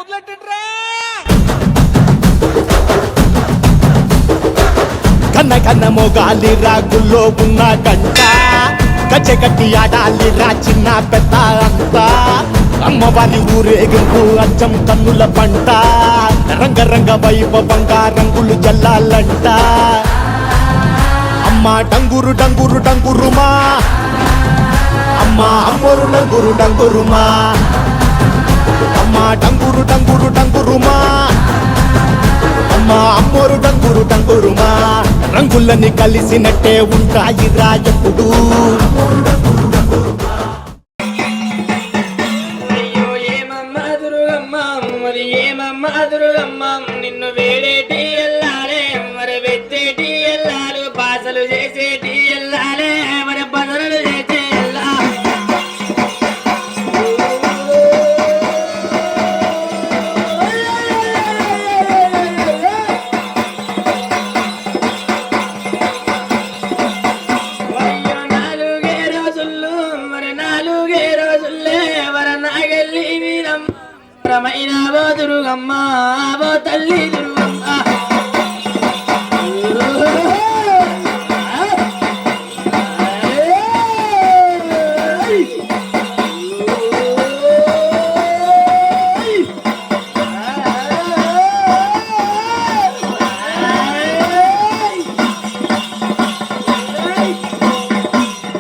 మొదలెట్టండిరా. కన్న కన్న మొగాలి రాగుల్లో ఉన్న గంట కచ్చగట్టి ఆడాలిరా చిన్న పెద్ద అంతా అమ్మవారి ఊరేగింపు అచ్చం కన్నుల పంట రంగరంగ వైభవంగా రంగులు జల్లాలంట అమ్మ డంగురు డంగురు డంగురుమా అమ్మ అమ్మోరు డంగురు డంగురుమా అమ్మ డంగురు డంగురు డంగురుమా అమ్మ అమ్మోరు డంగురు డంగురుమా రంగులని కలిసినట్టే ఉంటాయి రాజపుడు. అయ్యో ఏమమ్మా దుర్గమ్మ మరి ఏమమ్మా దుర్గమ్మ నిన్ను వేడేటి ఎల్లాలే మరి వెత్తేటి ఎల్లాలు బాసలు చేసేటి ఎల్లాలే మరి బదలు చేసే ఎల్లా అయ్యో నాలుగే రోజుల్లో మరి నాలుగే రోజుల్లే మరి నాగెళ్ళి వీరం రమైనావో దుర్గమ్మ ఓ తల్లి దుర్గమ్మ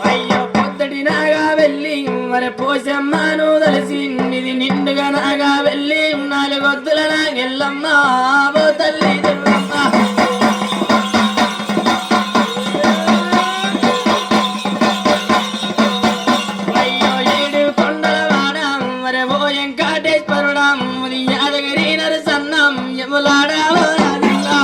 అయ్యో పొద్దటి నాగా వెళ్ళి మరి పోసమ్మను తెలిసి ఇది నిండుగా నాగా వెళ్ళి నాలుగొద్దుల నాగెల్లమ్మ ఓ తల్లి దుర్గమ్మ అయ్యో ఏడు కొండల వాడం మరి ఓ వెంకటేశ్వరుడం ఇది యాదగిరి నరసన్నం యములాడావో రాజులా.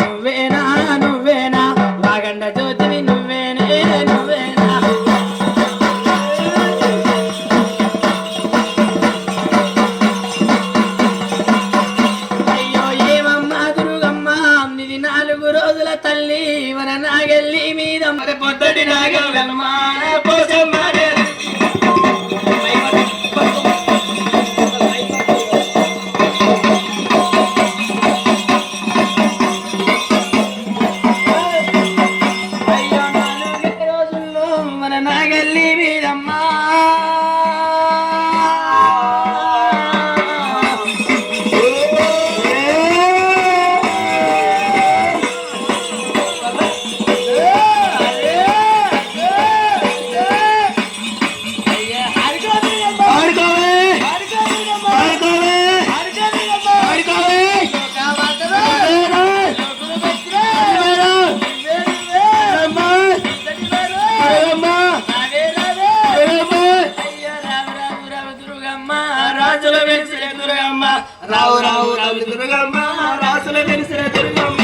నువ్వేనా నువ్వేనా వాగండ జ్యోతివి నువ్వేనే నువ్వేనా అయ్యో ఏమమ్మా దుర్గమ్మ ఇది 4 రోజుల తల్లి మన నాగెల్లి మీద మరి పొద్దటి నాగెల్లమ్మ పోసమ్మ అయ్యో 4 రోజుల్లో మన నాగెల్లి మీదమ్మా రాజుల వెలిసిన దుర్గమ్మ రావు రావు రావు దుర్గమ్మ రాజుల వెలిసిన దుర్గమ్మ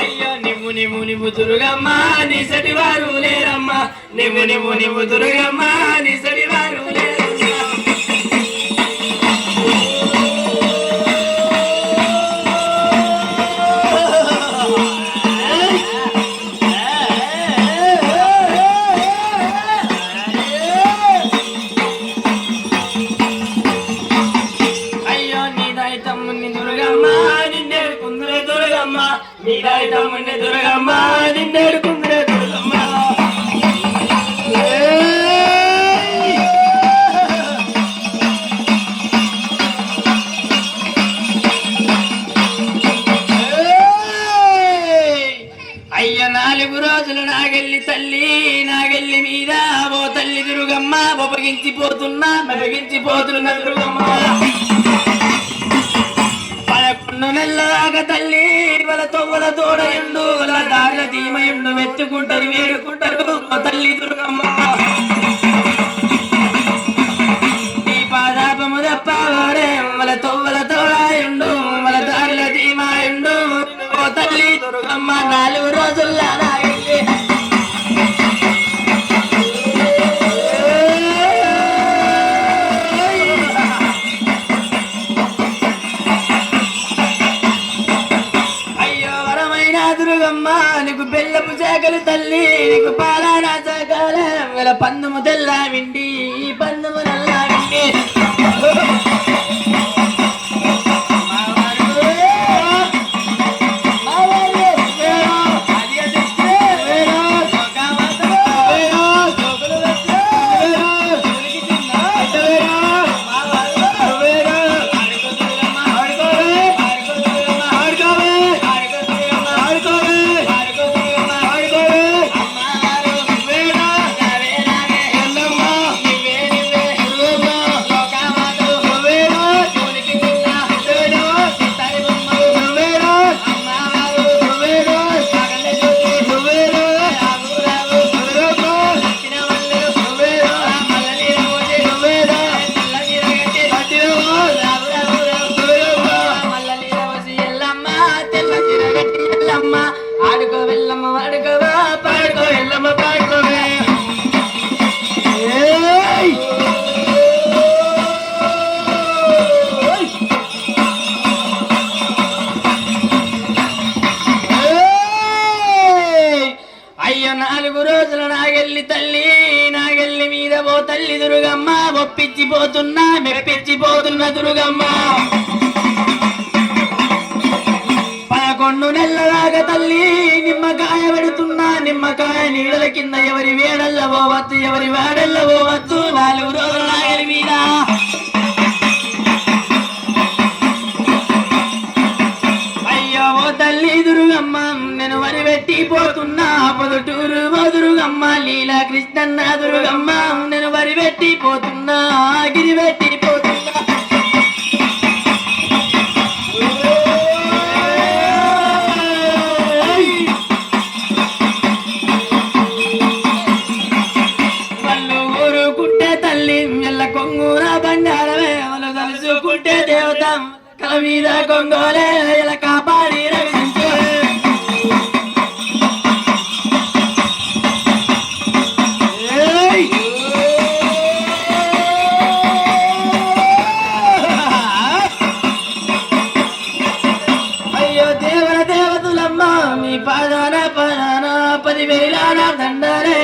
అయ్యో నిమ్ము నిమ్ము నిమ్ము దుర్గమ్మ నిసటి వారు లేరమ్మ నిమ్ము నిమ్ము నిమ్ము దుర్గమ్మ నిసటి వారు లేరమ్మ అయ్యో నీదాయి తమ్ముని దుర్గమ్మ నిన్నేడు కుందురే దుర్గమ్మ నీదాయి తమ్ముని దుర్గమ్మ నిన్నేడు కుందురే దుర్గమ్మ అయ్య 4 రోజులు నాగెల్లి తల్లి నాగెల్లి మీద ఓ తల్లి దుర్గమ్మ బొప్పగించి మెప్పించిపోతున్నా మెప్పించిపోతున్న దుర్గమ్మ 11 నెలలాగా తల్లి వాళ్ళ తొవ్వల తోడయుండు వాళ్ళ దారిల ధీమయుండు వెతుకుంటారు వేడుకుంటారు ఓ తల్లి దుర్గమ్మ నీ పాదాపము తప్పవరే వాళ్ళ తొవ్వల తోడయుండు వాళ్ళ దారిల ధీమయుండు ఓ తల్లి దుర్గమ్మ 4 రోజుల్లో నాగిల్లి నీకు బెల్లపు శాఖలు తల్లి నీకు పాలానా శాఖల వేల పందుము తెల్లా విండి పందుము నల్లా విండి ఆడుకో వెళ్ళమ్మ వాడుకోవా పాడుకో వెళ్ళమ్మ పాడుకోవే అయ్యో 4 రోజులు నాగెల్లి తల్లి నాగెల్లి మీద పో తల్లి దుర్గమ్మ ఒప్పించిపోతున్నా మెప్పించిపోతున్న దుర్గమ్మ 11 నెలలాగా తల్లి నిమ్మకాయ పెడుతున్నా నిమ్మకాయ నీడల కింద ఎవరి వేడల్ల పోవద్దు ఎవరి వాడల్ల పోవద్దు 4 రోజులు నాగలి మీద అయ్యో ఓ తల్లి దుర్గమ్మ నేను వరి పెట్టి పోతున్నా పొదుటూరు ఓ దుర్గమ్మ లీలా కృష్ణన్న దుర్గమ్మ నేను వరి పెట్టి పోతున్నా గిరి పెట్టి పోతున్నా కొంగూర బంగారమే వాళ్ళు తలుచుకుంటే దేవత కల మీద కొంగోలే ఇలా కాపాడి రక్షించే అయ్యో దేవర దేవతలమ్మ మీ పాదాన 10,000 దండలే